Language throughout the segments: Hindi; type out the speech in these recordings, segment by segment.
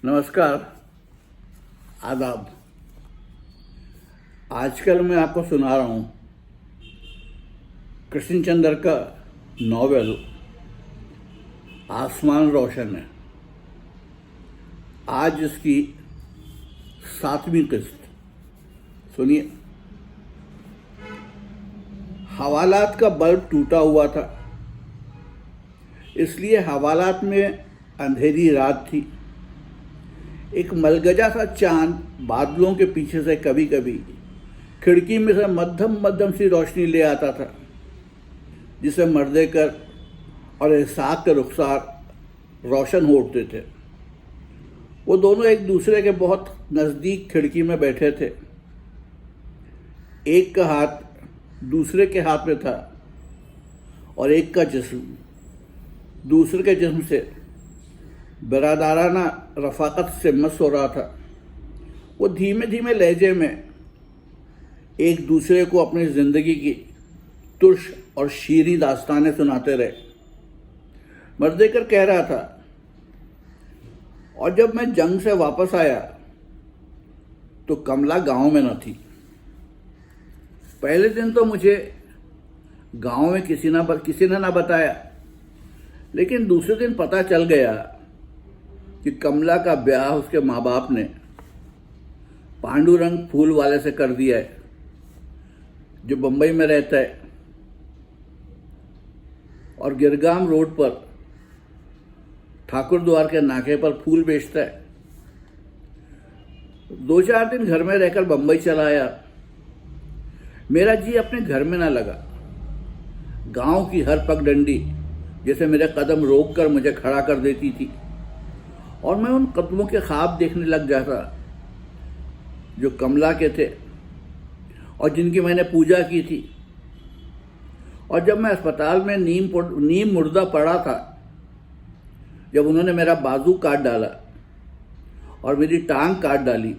नमस्कार, आदाब। आजकल मैं आपको सुना रहा हूँ कृष्णचंद्र का नॉवेल आसमान रोशन है। आज इसकी 7वीं किस्त। सुनिए। हवालात का बल्ब टूटा हुआ था, इसलिए हवालात में अंधेरी रात थी। एक मलगजा सा चांद बादलों के पीछे से कभी कभी खिड़की में से मध्यम मध्यम सी रोशनी ले आता था, जिसे मर्देकर और इसहाक के रुखसार रोशन हो उठते थे। वो दोनों एक दूसरे के बहुत नज़दीक खिड़की में बैठे थे। एक का हाथ दूसरे के हाथ में था और एक का जिस्म दूसरे के जिस्म से बिरादाराना रफ़ाकत से मस हो रहा था। वो धीमे धीमे लहजे में एक दूसरे को अपनी ज़िंदगी की तुर्श और शीरी दास्तानें सुनाते रहे। मर्देकर कह रहा था, और जब मैं जंग से वापस आया तो कमला गांव में न थी। पहले दिन तो मुझे गांव में किसी ने ना बताया, लेकिन दूसरे दिन पता चल गया कि कमला का ब्याह उसके माँ बाप ने पांडुरंग फूल वाले से कर दिया है, जो बंबई में रहता है और गिरगाम रोड पर ठाकुर द्वार के नाके पर फूल बेचता है। 2-4 दिन घर में रहकर बंबई चला आया। मेरा जी अपने घर में ना लगा। गांव की हर पगडंडी जैसे मेरे कदम रोक कर मुझे खड़ा कर देती थी, और मैं उन कदमों के ख्वाब देखने लग जाता जो कमला के थे और जिनकी मैंने पूजा की थी। और जब मैं अस्पताल में नीम मुर्दा पड़ा था, जब उन्होंने मेरा बाजू काट डाला और मेरी टांग काट डाली,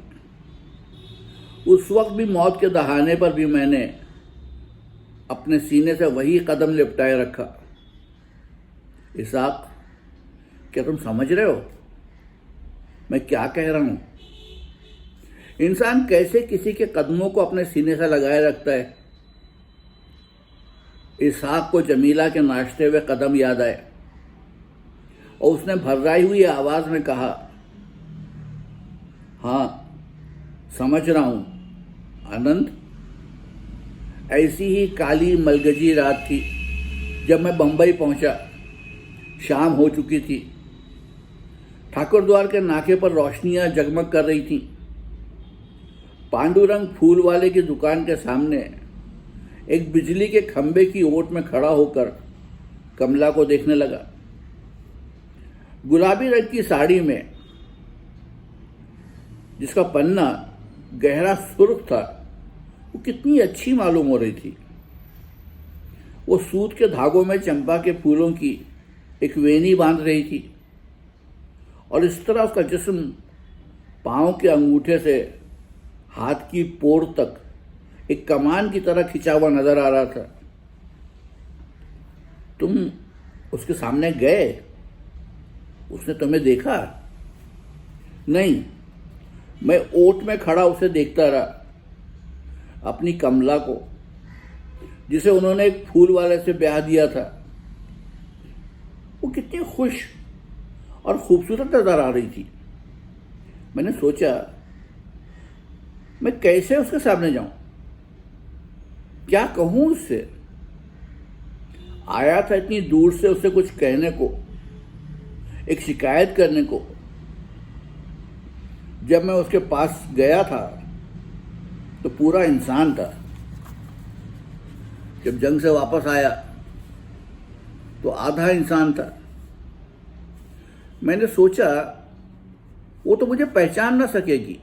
उस वक्त भी मौत के दहाने पर भी मैंने अपने सीने से वही कदम लिपटाए रखा। इसहाक, क्या तुम समझ रहे हो मैं क्या कह रहा हूं? इंसान कैसे किसी के कदमों को अपने सीने से लगाए रखता है। इसहाक को जमीला के नाचते हुए कदम याद आए और उसने भर्राई हुई आवाज में कहा, हाँ समझ रहा हूं आनंद। ऐसी ही काली मलगजी रात थी जब मैं बंबई पहुंचा। शाम हो चुकी थी। ठाकुर द्वार के नाके पर रोशनियां जगमग कर रही थीं। पांडुरंग फूल वाले की दुकान के सामने एक बिजली के खंभे की ओट में खड़ा होकर कमला को देखने लगा। गुलाबी रंग की साड़ी में, जिसका पन्ना गहरा सुर्ख था, वो कितनी अच्छी मालूम हो रही थी। वो सूत के धागों में चंपा के फूलों की एक वेनी बांध रही थी, और इस तरह उसका जिस्म पांव के अंगूठे से हाथ की पोर तक एक कमान की तरह खिंचा हुआ नजर आ रहा था। तुम उसके सामने गए? उसने तुम्हें देखा? नहीं, मैं ओट में खड़ा उसे देखता रहा, अपनी कमला को, जिसे उन्होंने एक फूल वाले से ब्याह दिया था। वो कितनी खुश और खूबसूरत नजर आ रही थी। मैंने सोचा, मैं कैसे उसके सामने जाऊं, क्या कहूं उससे। आया था इतनी दूर से उससे कुछ कहने को, एक शिकायत करने को। जब मैं उसके पास गया था तो पूरा इंसान था। जब जंग से वापस आया तो आधा इंसान था। मैंने सोचा, वो तो मुझे पहचान ना सकेगी,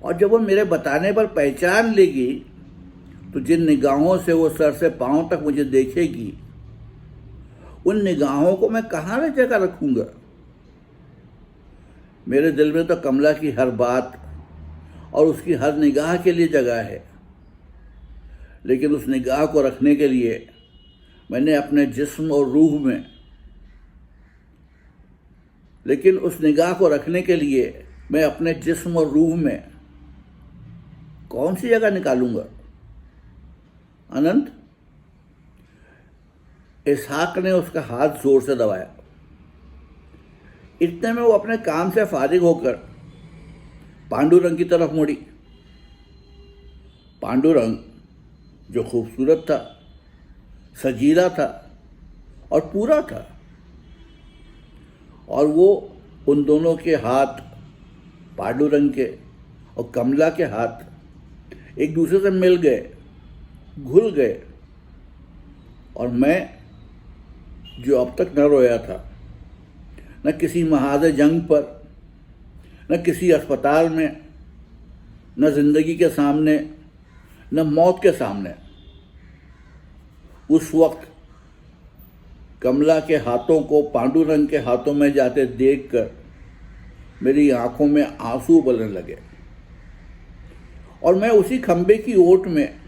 और जब वो मेरे बताने पर पहचान लेगी तो जिन निगाहों से वो सर से पांव तक मुझे देखेगी, उन निगाहों को मैं कहाँ ले जगह रखूंगा। मेरे दिल में तो कमला की हर बात और उसकी हर निगाह के लिए जगह है, लेकिन उस निगाह को रखने के लिए मैंने अपने जिस्म और रूह में लेकिन उस निगाह को रखने के लिए मैं अपने जिस्म और रूह में कौन सी जगह निकालूंगा? अनंत, इसहाक ने उसका हाथ जोर से दबाया। इतने में वो अपने काम से फारिग होकर पांडुरंग की तरफ मुड़ी। पांडुरंग जो खूबसूरत था, सजीला था और पूरा था, और वो उन दोनों के हाथ, पांडुरंग के और कमला के हाथ, एक दूसरे से मिल गए, घुल गए। और मैं जो अब तक न रोया था, न किसी महाज जंग पर, न किसी अस्पताल में, न जिंदगी के सामने, न मौत के सामने, उस वक्त कमला के हाथों को पांडुरंग के हाथों में जाते देखकर मेरी आंखों में आंसू उबलने लगे। और मैं उसी खंबे की ओट में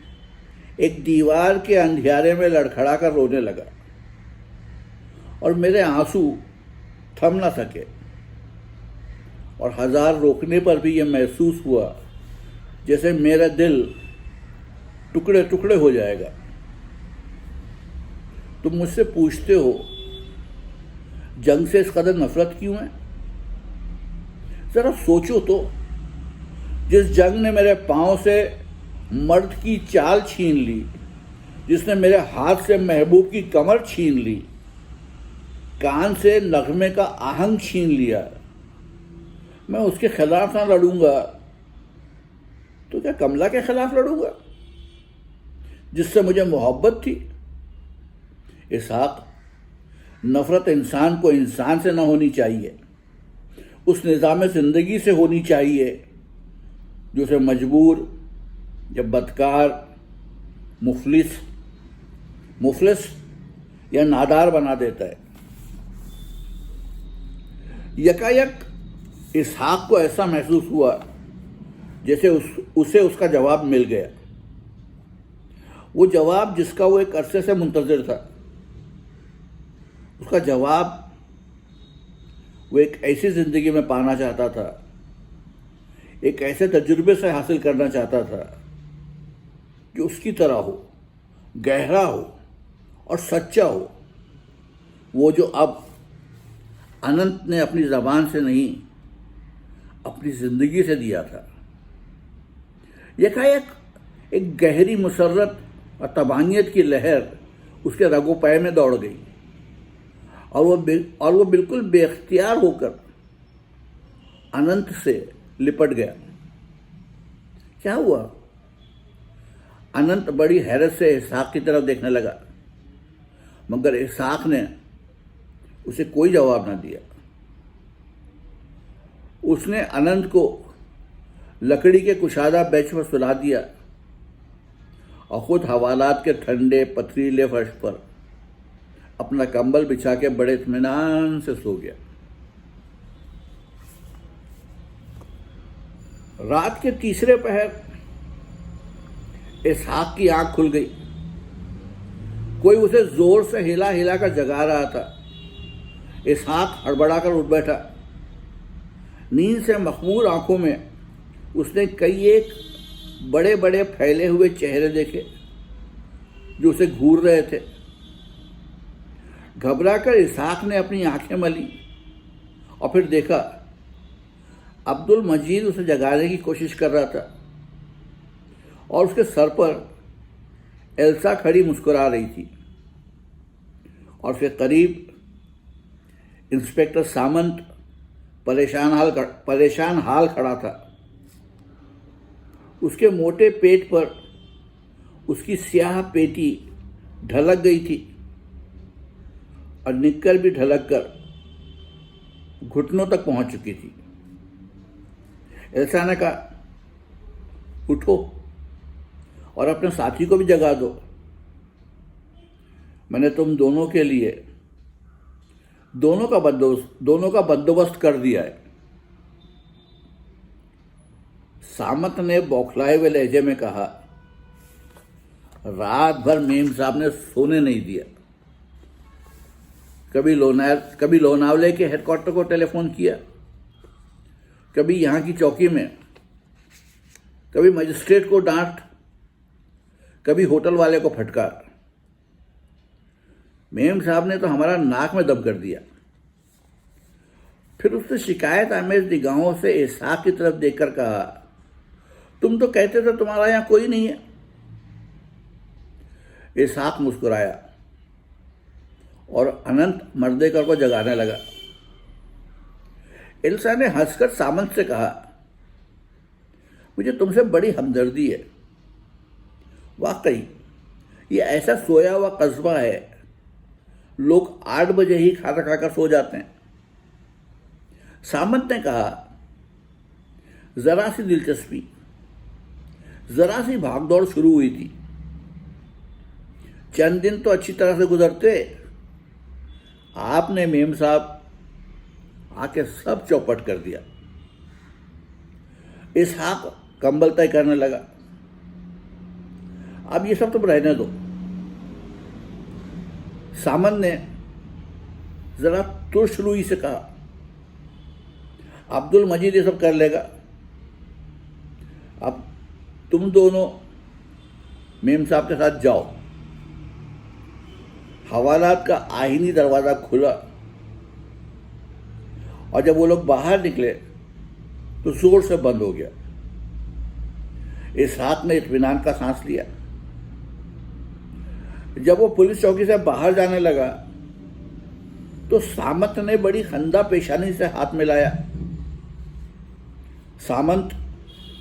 एक दीवार के अंधियारे में लड़खड़ा कर रोने लगा, और मेरे आंसू थम न सके। और हजार रोकने पर भी यह महसूस हुआ जैसे मेरा दिल टुकड़े टुकड़े हो जाएगा। तुम मुझसे पूछते हो जंग से इस कदर नफरत क्यों है? जरा सोचो तो, जिस जंग ने मेरे पांव से मर्द की चाल छीन ली, जिसने मेरे हाथ से महबूब की कमर छीन ली, कान से नगमे का आहंग छीन लिया, मैं उसके खिलाफ ना लड़ूंगा तो क्या कमला के खिलाफ लड़ूंगा जिससे मुझे मोहब्बत थी? इसहाक, नफरत इंसान को इंसान से ना होनी चाहिए, उस निज़ाम ज़िंदगी से होनी चाहिए जो उसे मजबूर या बदकार, मुफलिस या नादार बना देता है। यकायक इसहाक को ऐसा महसूस हुआ जैसे उसे उसका जवाब मिल गया, वो जवाब जिसका वो एक अरसे से मुंतज़िर था। उसका जवाब वो एक ऐसी ज़िंदगी में पाना चाहता था, एक ऐसे तजुर्बे से हासिल करना चाहता था जो उसकी तरह हो, गहरा हो और सच्चा हो, वो जो अब अनंत ने अपनी ज़बान से नहीं, अपनी ज़िंदगी से दिया था। यकायक एक गहरी मुसर्रत और तबानियत की लहर उसके रगो पै में दौड़ गई, और वो बिल्कुल बेख्तियार होकर अनंत से लिपट गया। क्या हुआ? अनंत बड़ी हैरत से इसहाक की तरफ देखने लगा, मगर इसहाक ने उसे कोई जवाब ना दिया। उसने अनंत को लकड़ी के कुशादा बेंच पर सुला दिया और खुद हवालात के ठंडे पथरीले फर्श पर अपना कंबल बिछा के बड़े इत्मीनान से सो गया। रात के तीसरे पहर इसहाक की आंख खुल गई। कोई उसे जोर से हिला हिला कर जगा रहा था। इसहाक हड़बड़ा कर उठ बैठा। नींद से मखमूर आंखों में उसने कई एक बड़े बड़े फैले हुए चेहरे देखे जो उसे घूर रहे थे। घबराकर इसहाक ने अपनी आंखें मली और फिर देखा अब्दुल मजीद उसे जगाने की कोशिश कर रहा था और उसके सर पर एल्सा खड़ी मुस्कुरा रही थी और उसके करीब इंस्पेक्टर सामंत परेशान हाल खड़ा था। उसके मोटे पेट पर उसकी स्याह पेटी ढलक गई थी और निक्कर भी ढलक कर घुटनों तक पहुंच चुकी थी। एल्सा ने कहा, उठो और अपने साथी को भी जगा दो। मैंने तुम दोनों के लिए दोनों का बंदोबस्त कर दिया है। सामत ने बौखलाए हुए लहजे में कहा, रात भर मेम साहब ने सोने नहीं दिया। कभी लोनावले के हेडक्वार्टर को टेलीफोन किया, कभी यहाँ की चौकी में, कभी मजिस्ट्रेट को डांट, कभी होटल वाले को फटकार। मेम साहब ने तो हमारा नाक में दम कर दिया। फिर उसने शिकायत आमेज निगाहों से इसहाक की तरफ देखकर कहा, तुम तो कहते थे तुम्हारा यहां कोई नहीं है। इसहाक मुस्कुराया और अनंत मर्देकर को जगाने लगा। एल्सा ने हंसकर सामंत से कहा, मुझे तुमसे बड़ी हमदर्दी है। वाकई ये ऐसा सोया हुआ कस्बा है, लोग 8 बजे ही खाना खाकर सो जाते हैं। सामंत ने कहा, जरा सी दिलचस्पी, जरा सी भागदौड़ शुरू हुई थी। चंद दिन तो अच्छी तरह से गुजरते, आपने मेम साहब आके सब चौपट कर दिया। इसहाक कंबल तय करने लगा। अब ये सब तुम रहने दो। सामंत ने जरा तुर्श रुई से कहा, अब्दुल मजीद ये सब कर लेगा। अब तुम दोनों मेम साहब के साथ जाओ। हवालात का आईनी दरवाजा खुला और जब वो लोग बाहर निकले तो जोर से बंद हो गया। इसहाक ने इत्मीनान का सांस लिया। जब वो पुलिस चौकी से बाहर जाने लगा तो सामंत ने बड़ी खंदा पेशानी से हाथ मिलाया। सामंत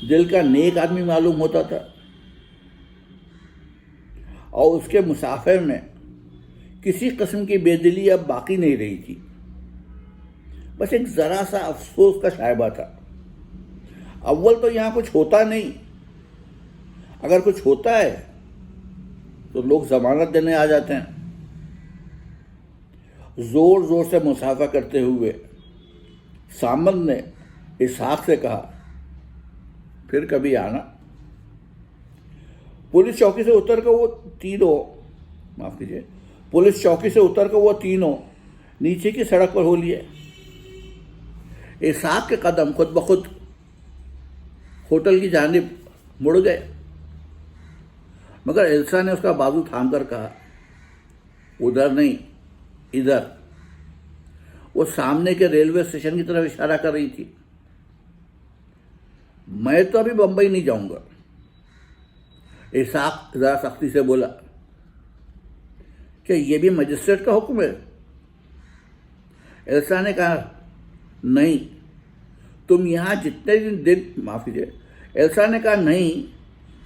दिल का नेक आदमी मालूम होता था और उसके मुसाफिर में किसी किस्म की बेदिली अब बाकी नहीं रही थी। बस एक जरा सा अफसोस का शायबा था। अव्वल तो यहां कुछ होता नहीं, अगर कुछ होता है तो लोग जमानत देने आ जाते हैं। जोर जोर से मुसाफा करते हुए सामंत ने इसहाक से कहा, फिर कभी आना। पुलिस चौकी से उतर कर वो तीनों नीचे की सड़क पर हो लिए। इसहाक के कदम खुद ब खुद होटल की जानिब मुड़ गए, मगर एल्सा ने उसका बाजू थाम कर कहा, उधर नहीं, इधर। वो सामने के रेलवे स्टेशन की तरफ इशारा कर रही थी। मैं तो अभी बंबई नहीं जाऊंगा, इसहाक जरा सख्ती से बोला। क्या ये भी मजिस्ट्रेट का हुक्म है? एल्सा ने कहा, नहीं, तुम यहां जितने दिन माफ कीजिए। एल्सा ने कहा, नहीं,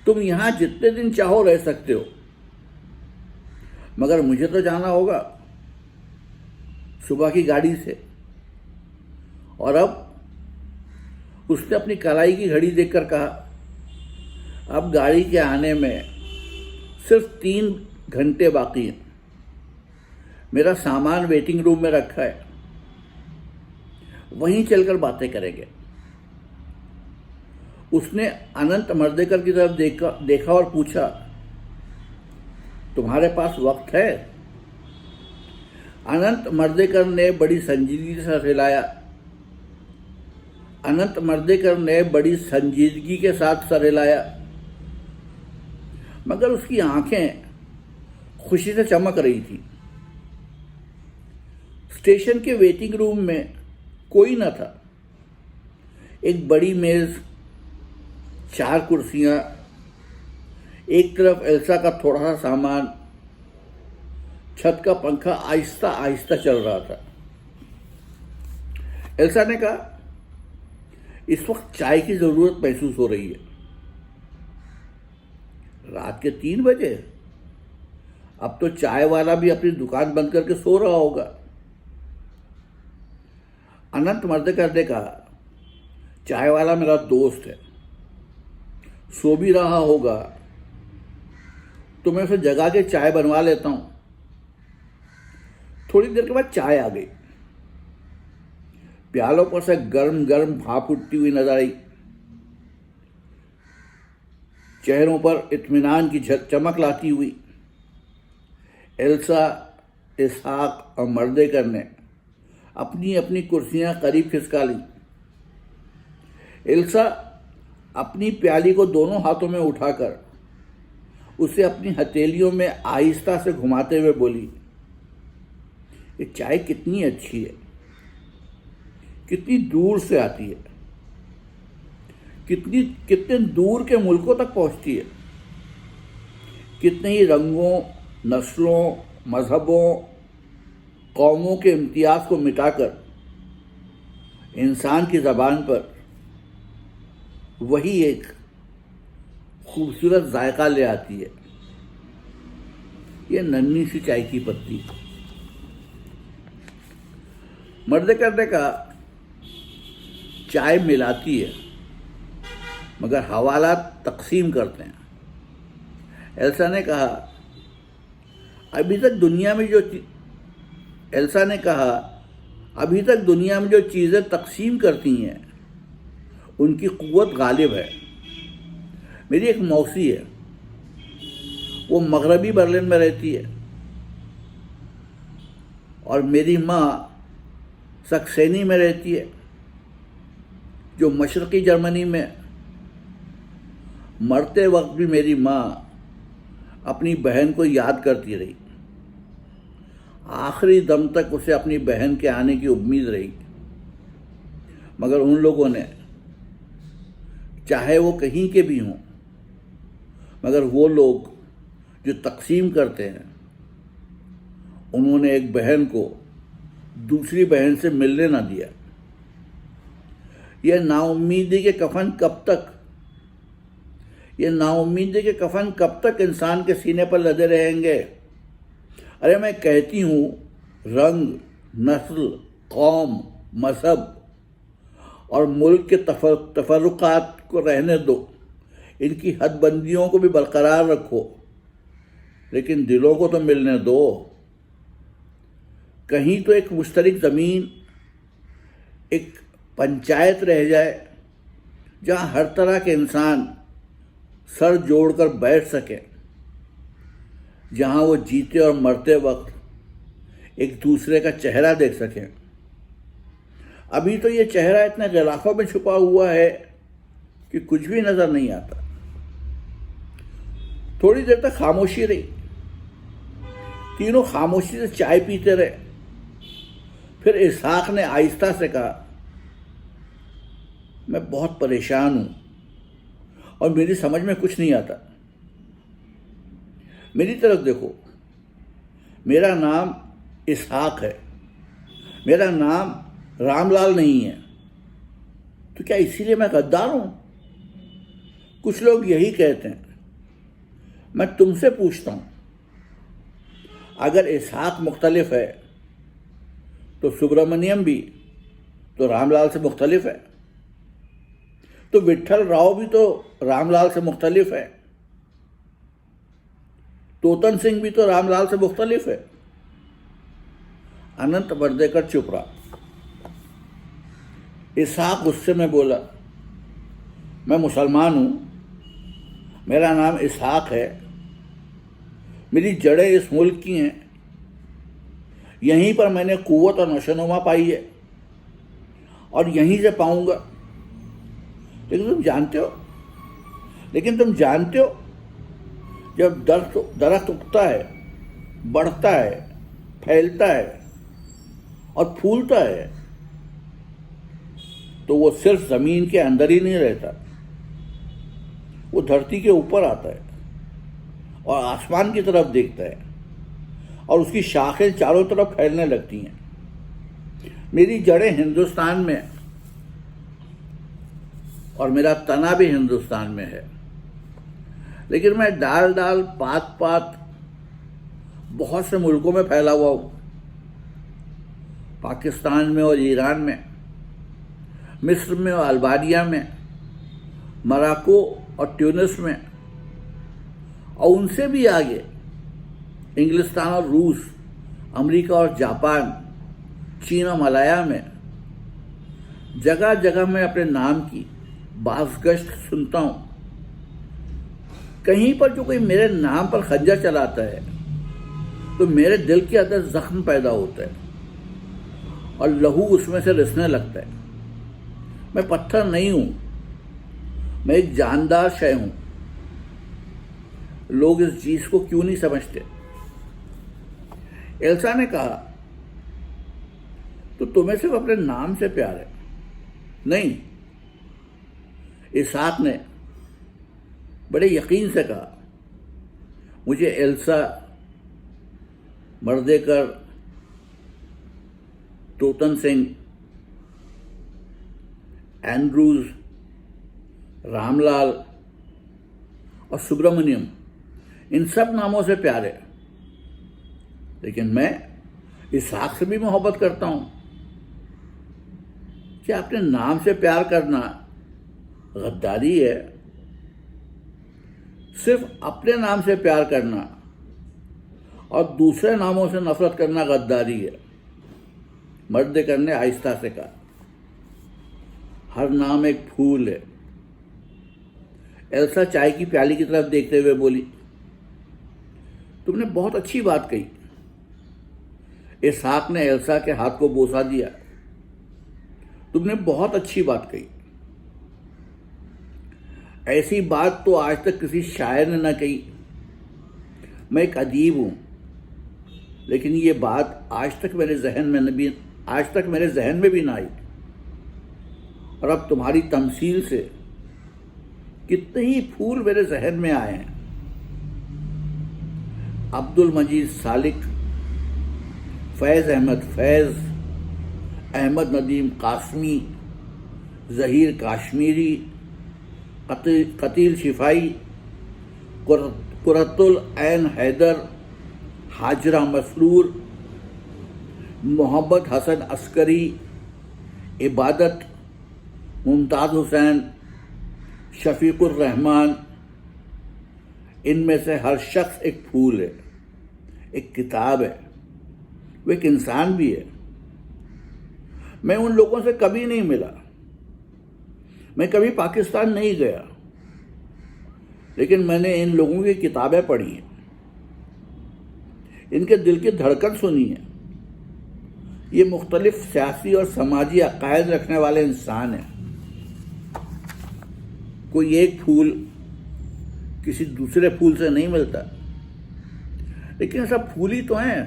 तुम यहां जितने दिन चाहो रह सकते हो, मगर मुझे तो जाना होगा सुबह की गाड़ी से। और अब उसने अपनी कलाई की घड़ी देखकर कहा, अब गाड़ी के आने में सिर्फ 3 घंटे बाकी हैं। मेरा सामान वेटिंग रूम में रखा है, वहीं चलकर बातें करेंगे। उसने अनंत मर्देकर की तरफ देखा और पूछा, तुम्हारे पास वक्त है? अनंत मर्देकर ने बड़ी संजीदगी के साथ सर हिलाया, मगर उसकी आंखें खुशी से चमक रही थी। स्टेशन के वेटिंग रूम में कोई न था। एक बड़ी मेज, 4 कुर्सियां, एक तरफ एल्सा का थोड़ा सा सामान, छत का पंखा आहिस्ता आहिस्ता चल रहा था। एल्सा ने कहा, इस वक्त चाय की जरूरत महसूस हो रही है। रात के 3 बजे? अब तो चाय वाला भी अपनी दुकान बंद करके सो रहा होगा। अनंत मर्देकर ने कहा, चाय वाला मेरा दोस्त है, सो भी रहा होगा, तो मैं उसे जगा के चाय बनवा लेता हूं। थोड़ी देर के बाद चाय आ गई। प्यालों पर से गर्म गर्म भाप उठती हुई नजर आई। चेहरों पर इत्मीनान की चमक लाती हुई एल्सा इसहाक और मर्देकर ने अपनी अपनी कुर्सियां करीब खिसका ली। इल्सा अपनी प्याली को दोनों हाथों में उठाकर उसे अपनी हथेलियों में आहिस्ता से घुमाते हुए बोली, ये चाय कितनी अच्छी है, कितनी दूर से आती है, कितने दूर के मुल्कों तक पहुंचती है, कितने ही रंगों, नस्लों, मजहबों, कौमों के इम्तियाज को मिटाकर इंसान की ज़बान पर वही एक खूबसूरत जायका ले आती है। ये नन्ही सी चाय की पत्ती। मर्देकर ने कहा, चाय मिलाती है मगर हवालात तकसीम करते हैं। एल्सा ने कहा, अभी तक दुनिया में जो चीज़ें तकसीम करती हैं उनकी कुव्वत गालिब है। मेरी एक मौसी है, वो मगरबी बर्लिन में रहती है, और मेरी माँ सक्सेनी में रहती है, जो मशरक़ी जर्मनी में। मरते वक्त भी मेरी माँ अपनी बहन को याद करती रही। आखिरी दम तक उसे अपनी बहन के आने की उम्मीद रही, मगर उन लोगों ने, चाहे वो कहीं के भी हों, मगर वो लोग जो तकसीम करते हैं, उन्होंने एक बहन को दूसरी बहन से मिलने ना दिया। यह नाउम्मीदी के कफन कब तक इंसान के सीने पर लदे रहेंगे? अरे मैं कहती हूँ, रंग, नस्ल, कौम, मजहब और मुल्क के तफर्रुकात को रहने दो, इनकी हदबंदियों को भी बरकरार रखो, लेकिन दिलों को तो मिलने दो। कहीं तो एक मुश्तरक ज़मीन, एक पंचायत रह जाए जहाँ हर तरह के इंसान सर जोड़कर बैठ सके, जहाँ वो जीते और मरते वक्त एक दूसरे का चेहरा देख सकें। अभी तो ये चेहरा इतने गिलाफों में छुपा हुआ है कि कुछ भी नजर नहीं आता। थोड़ी देर तक खामोशी रही। तीनों खामोशी से चाय पीते रहे। फिर इसहाक ने आहिस्ता से कहा, मैं बहुत परेशान हूं और मेरी समझ में कुछ नहीं आता। मेरी तरफ देखो, मेरा नाम इसहाक है, मेरा नाम रामलाल नहीं है। तो क्या इसीलिए मैं गद्दार हूं? कुछ लोग यही कहते हैं। मैं तुमसे पूछता हूं, अगर इसहाक मुख्तलिफ है तो सुब्रमण्यम भी तो रामलाल से मुख्तलिफ है, तो विट्ठल राव भी तो रामलाल से मुख्तलिफ है, तोतन सिंह भी तो रामलाल से मुख्तलिफ है। अनंत वर्देकर चुप रहा। इसहाक गुस्से में बोला, मैं मुसलमान हूं, मेरा नाम इसहाक है, मेरी जड़ें इस मुल्क की हैं, यहीं पर मैंने कुव्वत और नशोनुमा पाई है और यहीं से पाऊंगा। लेकिन तुम जानते हो जब दरख्त उगता है, बढ़ता है, फैलता है और फूलता है, तो वो सिर्फ जमीन के अंदर ही नहीं रहता, वो धरती के ऊपर आता है और आसमान की तरफ देखता है और उसकी शाखें चारों तरफ फैलने लगती हैं। मेरी जड़ें हिंदुस्तान में और मेरा तना भी हिंदुस्तान में है, लेकिन मैं डाल डाल पात पात बहुत से मुल्कों में फैला हुआ हूँ। पाकिस्तान में और ईरान में, मिस्र में और अल्बानिया में, मोरक्को और ट्यूनिस में, और उनसे भी आगे इंग्लिस्तान और रूस, अमेरिका और जापान, चीन और मलाया में, जगह जगह मैं अपने नाम की बाज़गश्त सुनता हूँ। कहीं पर जो कोई मेरे नाम पर खंजर चलाता है तो मेरे दिल के अंदर जख्म पैदा होता है और लहू उसमें से रिसने लगता है। मैं पत्थर नहीं हूं, मैं एक जानदार शय हूं। लोग इस चीज को क्यों नहीं समझते? एल्सा ने कहा, तो तुम्हें सिर्फ अपने नाम से प्यार है? नहीं। इसहाक ने बड़े यकीन से कहा, मुझे एल्सा, मर्देकर, तोतन सिंह, एंड्रूज, रामलाल और सुब्रमण्यम, इन सब नामों से प्यार है, लेकिन मैं इसहाक से भी मोहब्बत करता हूं। क्या अपने नाम से प्यार करना गद्दारी है? सिर्फ अपने नाम से प्यार करना और दूसरे नामों से नफरत करना गद्दारी है। मर्देकर ने आहिस्ता से कहा, हर नाम एक फूल है। एल्सा चाय की प्याली की तरफ देखते हुए बोली, तुमने बहुत अच्छी बात कही। इसहाक ने एल्सा के हाथ को बोसा दिया। तुमने बहुत अच्छी बात कही। ऐसी बात तो आज तक किसी शायर ने न कही। मैं एक अदीब हूं, लेकिन ये बात आज तक मेरे जहन में भी ना आई। और अब तुम्हारी तमसील से कितने ही फूल मेरे जहन में आए हैं। अब्दुल मजीद सालिक, फैज अहमद फैज, अहमद नदीम कासमी, जहीर काश्मीरी, कतील शिफाई, कुरतुल ऐन हैदर, हाजरा मसरूर, मोहम्मद हसन अस्करी, इबादत, मुमताज हुसैन, शफीकुर रहमान, इनमें से हर शख्स एक फूल है, एक किताब है, वो एक इंसान भी है। मैं उन लोगों से कभी नहीं मिला, मैं कभी पाकिस्तान नहीं गया, लेकिन मैंने इन लोगों की किताबें पढ़ी हैं, इनके दिल की धड़कन सुनी है। ये मुख्तलिफ सियासी और समाजी अकायद रखने वाले इंसान हैं। कोई एक फूल किसी दूसरे फूल से नहीं मिलता, लेकिन सब फूल ही तो हैं,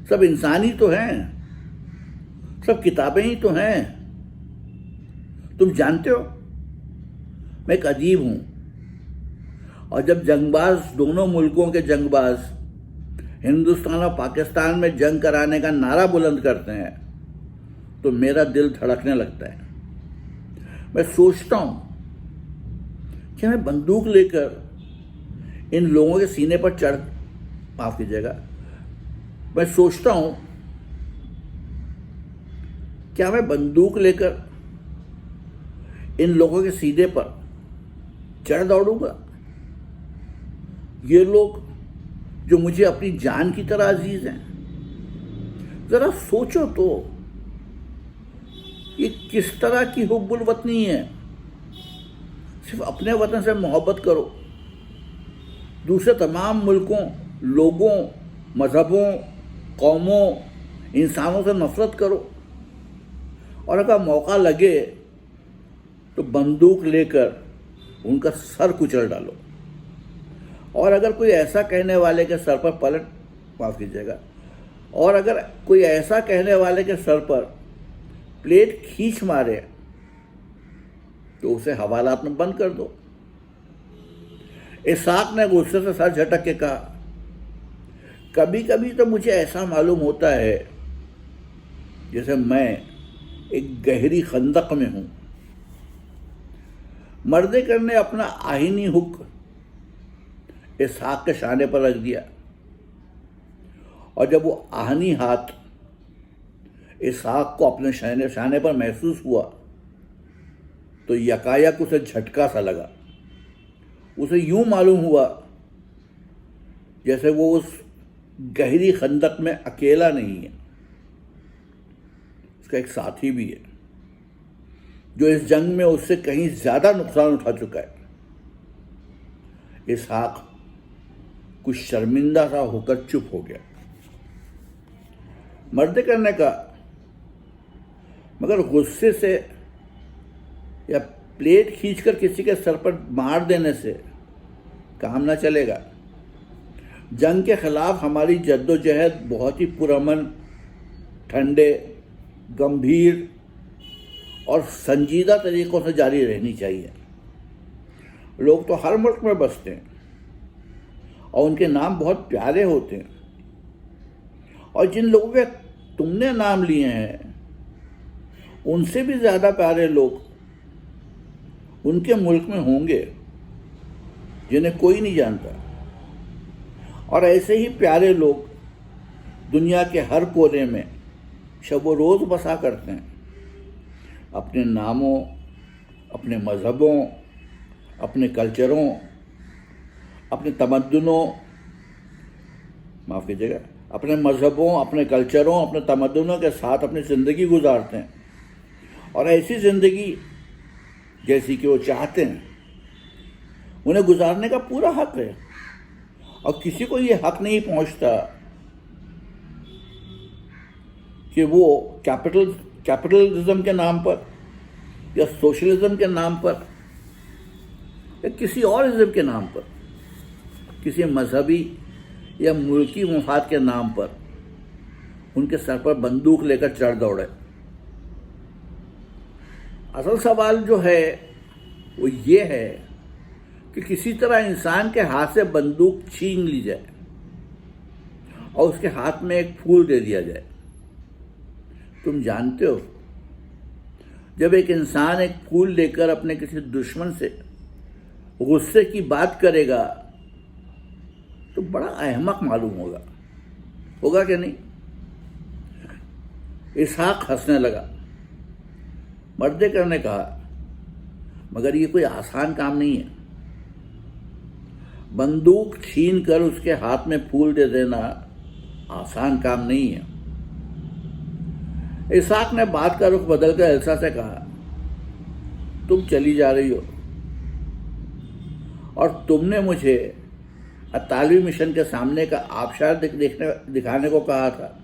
सब इंसान ही तो हैं, सब किताबें ही तो हैं। तुम जानते हो, मैं एक अदीब हूं, और जब जंगबाज, दोनों मुल्कों के जंगबाज हिंदुस्तान और पाकिस्तान में जंग कराने का नारा बुलंद करते हैं, तो मेरा दिल धड़कने लगता है। मैं सोचता हूं कि मैं बंदूक लेकर इन लोगों के सीने पर माफ कीजिएगा, मैं सोचता हूं, क्या मैं बंदूक लेकर इन लोगों के सीने पर चढ़ दौड़ूंगा? ये लोग जो मुझे अपनी जान की तरह अजीज हैं, जरा सोचो तो, ये किस तरह की हुब्बुल वतनी है। सिर्फ अपने वतन से मोहब्बत करो, दूसरे तमाम मुल्कों, लोगों, मजहबों, कौमों, इंसानों से नफरत करो, और अगर मौका लगे तो बंदूक लेकर उनका सर कुचल डालो। और अगर कोई ऐसा कहने वाले के सर पर माफ कीजिएगा, और अगर कोई ऐसा कहने वाले के सर पर प्लेट खींच मारे तो उसे हवालात में बंद कर दो। इसहाक ने गुस्से से सर झटक के कहा, कभी कभी तो मुझे ऐसा मालूम होता है जैसे मैं एक गहरी खंदक में हूं। मर्देकर ने अपना आहीनी हुक इसहाक के शाने पर रख दिया, और जब वो आहनी हाथ इसहाक को अपने शाने पर महसूस हुआ तो यकायक उसे झटका सा लगा। उसे यूं मालूम हुआ जैसे वो उस गहरी खंदक में अकेला नहीं है, उसका एक साथी भी है जो इस जंग में उससे कहीं ज्यादा नुकसान उठा चुका है। इसहाक कुछ शर्मिंदा सा होकर चुप हो गया। मर्द करने का, मगर गुस्से से या प्लेट खींचकर किसी के सर पर मार देने से काम ना चलेगा। जंग के खिलाफ हमारी जद्दोजहद बहुत ही पुरअमन, ठंडे, गंभीर और संजीदा तरीकों से जारी रहनी चाहिए। लोग तो हर मुल्क में बसते हैं और उनके नाम बहुत प्यारे होते हैं, और जिन लोगों के तुमने नाम लिए हैं उनसे भी ज़्यादा प्यारे लोग उनके मुल्क में होंगे जिन्हें कोई नहीं जानता। और ऐसे ही प्यारे लोग दुनिया के हर कोने में शब रोज़ बसा करते हैं, अपने नामों, अपने मज़हबों, अपने कल्चरों, अपने तमद्दुनों, माफ़ कीजिएगा, अपने मज़हबों, अपने कल्चरों, अपने तमद्दुनों के साथ अपनी ज़िंदगी गुजारते हैं। और ऐसी ज़िंदगी जैसी कि वो चाहते हैं उन्हें गुजारने का पूरा हक है, और किसी को ये हक नहीं पहुंचता कि वो कैपिटलिज्म के नाम पर या सोशलिज्म के नाम पर या किसी और इज्म के नाम पर, किसी मजहबी या मुल्की मुफाद के नाम पर उनके सर पर बंदूक लेकर चढ़ दौड़े। असल सवाल जो है वो ये है कि किसी तरह इंसान के हाथ से बंदूक छीन ली जाए और उसके हाथ में एक फूल दे दिया जाए। तुम जानते हो, जब एक इंसान एक फूल लेकर अपने किसी दुश्मन से गुस्से की बात करेगा तो बड़ा अहमक मालूम होगा कि नहीं? इसहाक हंसने लगा। मर्देकर ने कहा, मगर ये कोई आसान काम नहीं है। बंदूक छीन कर उसके हाथ में फूल दे देना आसान काम नहीं है। इसहाक ने बात का रुख बदलकर एल्सा से कहा, तुम चली जा रही हो और तुमने मुझे अतालवी मिशन के सामने का आबशार दिखाने को कहा था।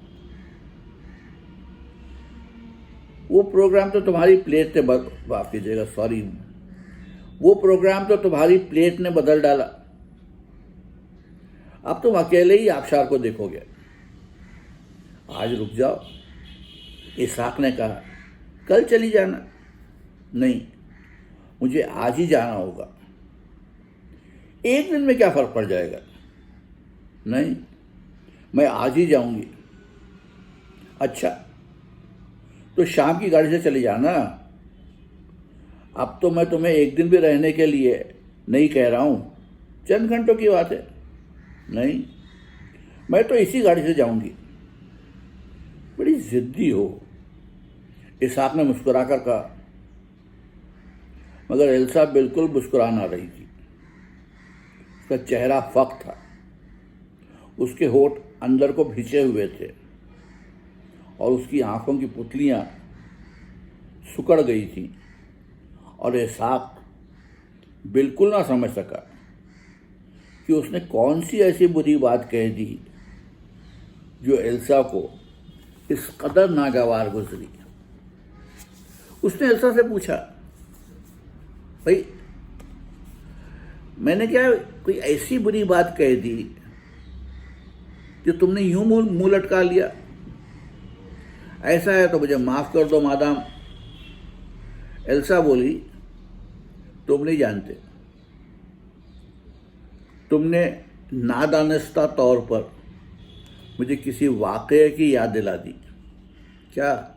वो प्रोग्राम तो तुम्हारी प्लेट ने माफ कीजिएगा, सॉरी, वो प्रोग्राम तो तुम्हारी प्लेट ने बदल डाला। अब तुम अकेले ही आबशार को देखोगे। आज रुक जाओ। इसहाक ने कहा, कल चली जाना। नहीं, मुझे आज ही जाना होगा। एक दिन में क्या फर्क पड़ जाएगा? नहीं, मैं आज ही जाऊंगी। अच्छा, तो शाम की गाड़ी से चली जाना। अब तो मैं तुम्हें एक दिन भी रहने के लिए नहीं कह रहा हूं, चंद घंटों की बात है। नहीं, मैं तो इसी गाड़ी से जाऊंगी। बड़ी जिद्दी हो, इसहाक ने मुस्कुराकर कहा। मगर एल्सा बिल्कुल मुस्कुरा ना रही थी। उसका चेहरा फक था, उसके होठ अंदर को भिंचे हुए थे और उसकी आंखों की पुतलियां सुकड़ गई थीं। और इसहाक बिल्कुल ना समझ सका कि उसने कौन सी ऐसी बुरी बात कह दी जो एल्सा को इस कदर नागवार गुजरी। उसने एल्सा से पूछा, भाई मैंने क्या कोई ऐसी बुरी बात कह दी जो तुमने यूं मुंह लटका लिया? ऐसा है तो मुझे माफ कर दो मादाम। एल्सा बोली, तुम नहीं जानते। तुमने नादानिस्ता तौर पर मुझे किसी वाक़ये की याद दिला दी। क्या?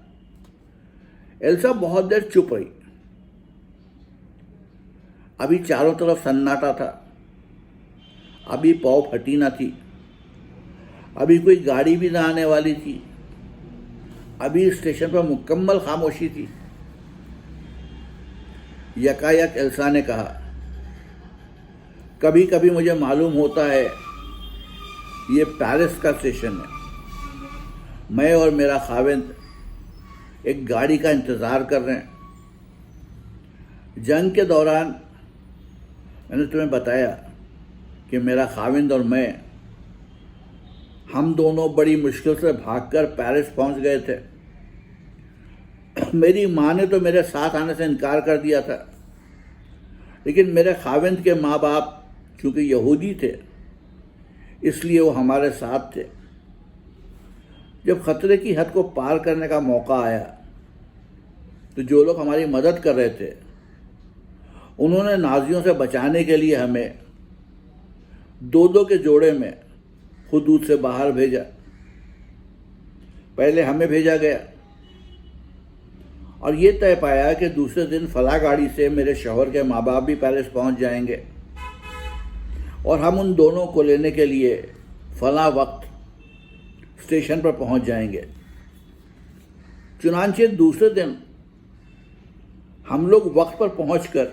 एल्सा बहुत देर चुप रही। अभी चारों तरफ सन्नाटा था। अभी पौ फटी ना थी। अभी कोई गाड़ी भी ना आने वाली थी। अभी स्टेशन पर मुकम्मल खामोशी थी। यकायक एल्सा ने कहा, कभी कभी मुझे मालूम होता है ये पेरिस का स्टेशन है। मैं और मेरा खाविंद एक गाड़ी का इंतज़ार कर रहे हैं। जंग के दौरान मैंने तुम्हें बताया कि मेरा खाविंद और मैं हम दोनों बड़ी मुश्किल से भागकर पेरिस पहुंच गए थे। मेरी माँ ने तो मेरे साथ आने से इनकार कर दिया था, लेकिन मेरे खाविंद के माँ बाप क्योंकि यहूदी थे इसलिए वो हमारे साथ थे। जब खतरे की हद को पार करने का मौका आया तो जो लोग हमारी मदद कर रहे थे उन्होंने नाजियों से बचाने के लिए हमें दो दो के जोड़े में हुदूद से बाहर भेजा। पहले हमें भेजा गया और ये तय पाया कि दूसरे दिन फला गाड़ी से मेरे शौहर के माँ बाप भी पेरिस पहुंच जाएंगे और हम उन दोनों को लेने के लिए फला वक्त स्टेशन पर पहुंच जाएंगे। चुनांचे दूसरे दिन हम लोग वक्त पर पहुंचकर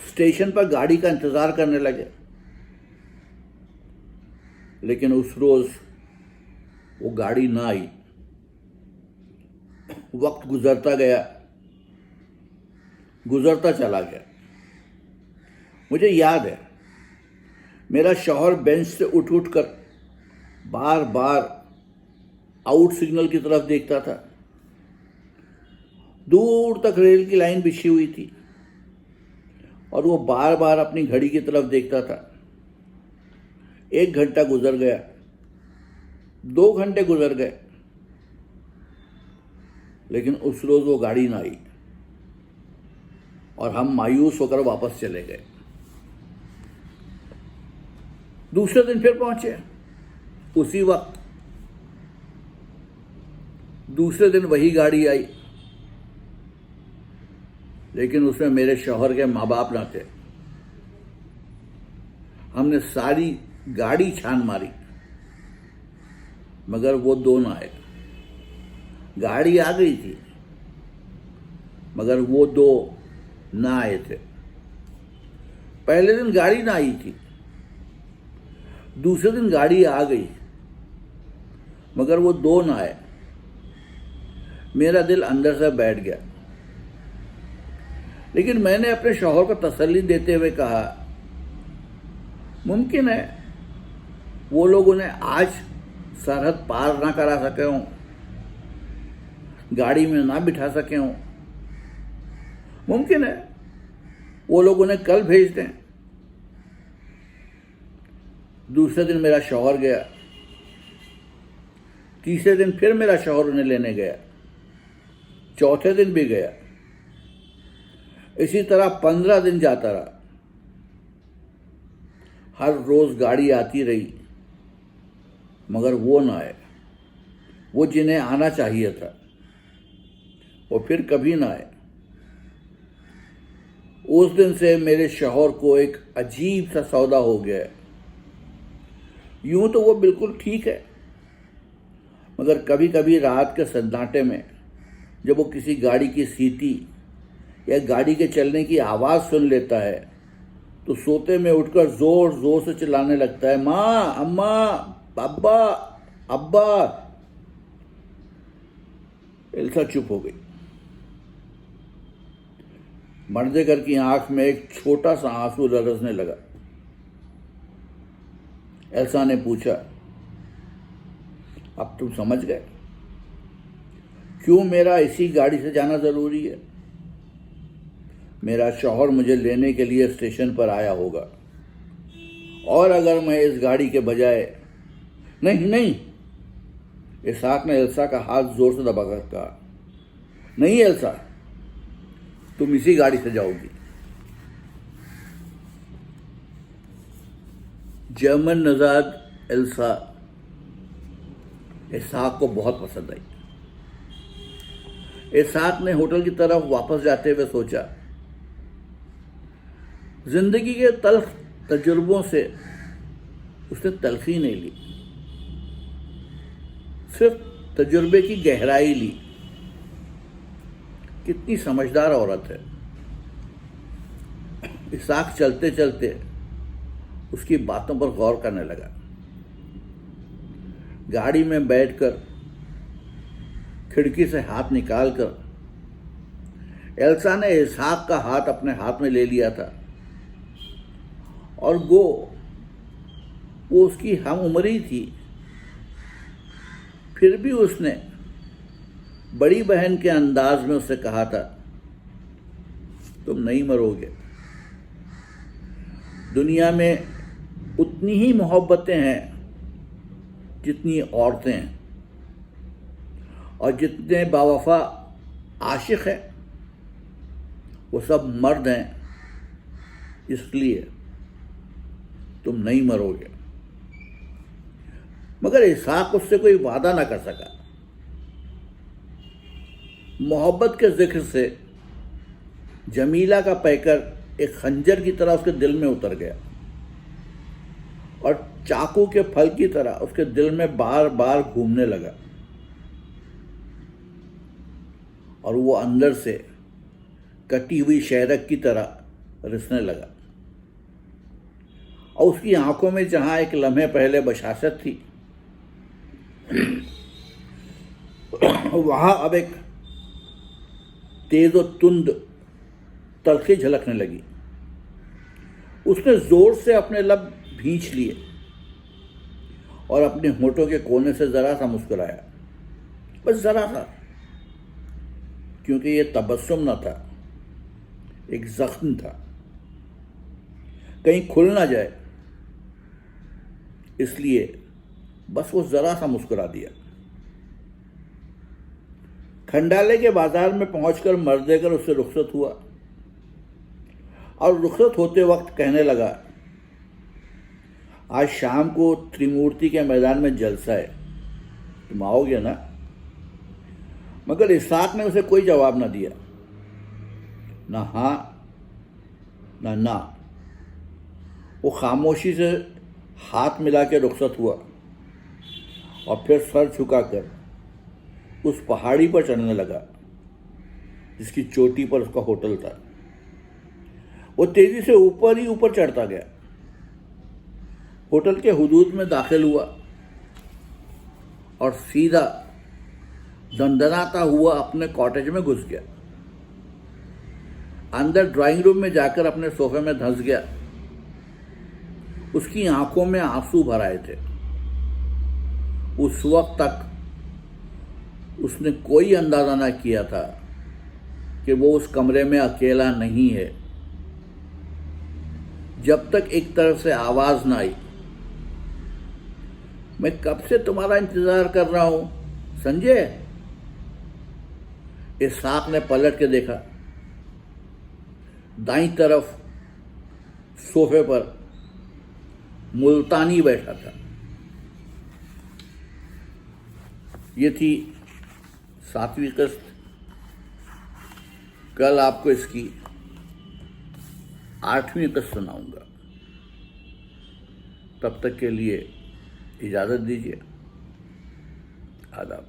स्टेशन पर गाड़ी का इंतजार करने लगे, लेकिन उस रोज वो गाड़ी ना आई। वक्त गुजरता चला गया। मुझे याद है मेरा शौहर बेंच से उठ कर बार बार आउट सिग्नल की तरफ देखता था। दूर तक रेल की लाइन बिछी हुई थी और वो बार बार अपनी घड़ी की तरफ देखता था। 1 घंटा गुजर गया, 2 घंटे गुजर गए, लेकिन उस रोज वो गाड़ी ना आई और हम मायूस होकर वापस चले गए। दूसरे दिन फिर पहुंचे उसी वक्त। दूसरे दिन वही गाड़ी आई, लेकिन उसमें मेरे शौहर के माँ बाप ना थे। हमने सारी गाड़ी छान मारी मगर वो दो ना आए। गाड़ी आ गई थी मगर वो दो ना आए थे। पहले दिन गाड़ी ना आई थी, दूसरे दिन गाड़ी आ गई मगर वो दो ना आए। मेरा दिल अंदर से बैठ गया, लेकिन मैंने अपने शौहर को तसल्ली देते हुए कहा, मुमकिन है वो लोग उन्हें आज सरहद पार ना करा सके हों, गाड़ी में ना बिठा सके हों। मुमकिन है वो लोग उन्हें कल भेज दें। दूसरे दिन मेरा शौहर गया, तीसरे दिन फिर मेरा शौहर उन्हें लेने गया, चौथे दिन भी गया। इसी तरह 15 दिन जाता रहा। हर रोज गाड़ी आती रही मगर वो ना आए, वो जिन्हें आना चाहिए था वो फिर कभी ना आए। उस दिन से मेरे शौहर को एक अजीब सा सौदा हो गया। यूं तो वो बिल्कुल ठीक है, मगर कभी कभी रात के सन्नाटे में जब वो किसी गाड़ी की सीटी या गाड़ी के चलने की आवाज सुन लेता है तो सोते में उठकर जोर जोर से चिल्लाने लगता है, माँ, अम्मा, अब्बा, अब्बा। एल्सा चुप हो गई। मर्देकर की आंख में एक छोटा सा आंसू ररसने लगा। एल्सा ने पूछा, अब तुम समझ गए क्यों मेरा इसी गाड़ी से जाना जरूरी है? मेरा शौहर मुझे लेने के लिए स्टेशन पर आया होगा और अगर मैं इस गाड़ी के बजाय नहीं, इसहाक ने एल्सा का हाथ जोर से दबाकर कहा, नहीं एल्सा, तुम इसी गाड़ी से जाओगी। जर्मन नजाद एल्सा इसहाक को बहुत पसंद आई। इसहाक ने होटल की तरफ वापस जाते हुए सोचा, जिंदगी के तल्ख तजुर्बों से उसने तलखी नहीं ली, सिर्फ तजुर्बे की गहराई ली। कितनी समझदार औरत है। इसहाक चलते चलते उसकी बातों पर गौर करने लगा। गाड़ी में बैठकर खिड़की से हाथ निकालकर एल्सा ने इसहाक का हाथ अपने हाथ में ले लिया था और वो उसकी हम उम्र ही थी। फिर भी उसने बड़ी बहन के अंदाज में उससे कहा था, तुम नहीं मरोगे। दुनिया में उतनी ही मोहब्बतें हैं जितनी औरतें हैं, और जितने बावफा आशिक हैं वो सब मर्द हैं, इसलिए तुम नहीं मरोगे। मगर इसहाक उससे कोई वादा ना कर सका। मोहब्बत के जिक्र से जमीला का पैकर एक खंजर की तरह उसके दिल में उतर गया और चाकू के फल की तरह उसके दिल में बार बार घूमने लगा, और वो अंदर से कटी हुई शहरक की तरह रिसने लगा। और उसकी आंखों में जहां एक लम्हे पहले बशाशत थी, वहां अब एक तेज और तुंद तलखी झलकने लगी। उसने जोर से अपने लब भींच लिए और अपने होठों के कोने से जरा सा मुस्कुराया, बस जरा सा, क्योंकि ये तबस्सुम न था, एक जख्म था, कहीं खुल ना जाए, इसलिए बस वो जरा सा मुस्कुरा दिया। खंडाले के बाजार में पहुंचकर मर्द देकर उससे रुखसत हुआ और रुखसत होते वक्त कहने लगा, आज शाम को त्रिमूर्ति के मैदान में जलसा है, तुम आओगे ना? मगर इसहाक ने उसे कोई जवाब ना दिया, ना हाँ ना ना। वो खामोशी से हाथ मिला के रुखसत हुआ और फिर सर झुकाकर उस पहाड़ी पर चढ़ने लगा जिसकी चोटी पर उसका होटल था। वो तेजी से ऊपर ही ऊपर चढ़ता गया, होटल के हुदूद में दाखिल हुआ और सीधा दंदनाता हुआ अपने कॉटेज में घुस गया। अंदर ड्राइंग रूम में जाकर अपने सोफे में धंस गया। उसकी आंखों में आंसू भर आए थे। उस वक्त तक उसने कोई अंदाजा ना किया था कि वो उस कमरे में अकेला नहीं है, जब तक एक तरफ से आवाज ना आई, मैं कब से तुम्हारा इंतजार कर रहा हूं संजय। इसहाक ने पलट के देखा, दाईं तरफ सोफे पर मुल्तानी बैठा था। ये थी 7वीं किस्त। कल आपको इसकी 8वीं किस्त सुनाऊंगा। तब तक के लिए इजाज़त दीजिए। आदाब।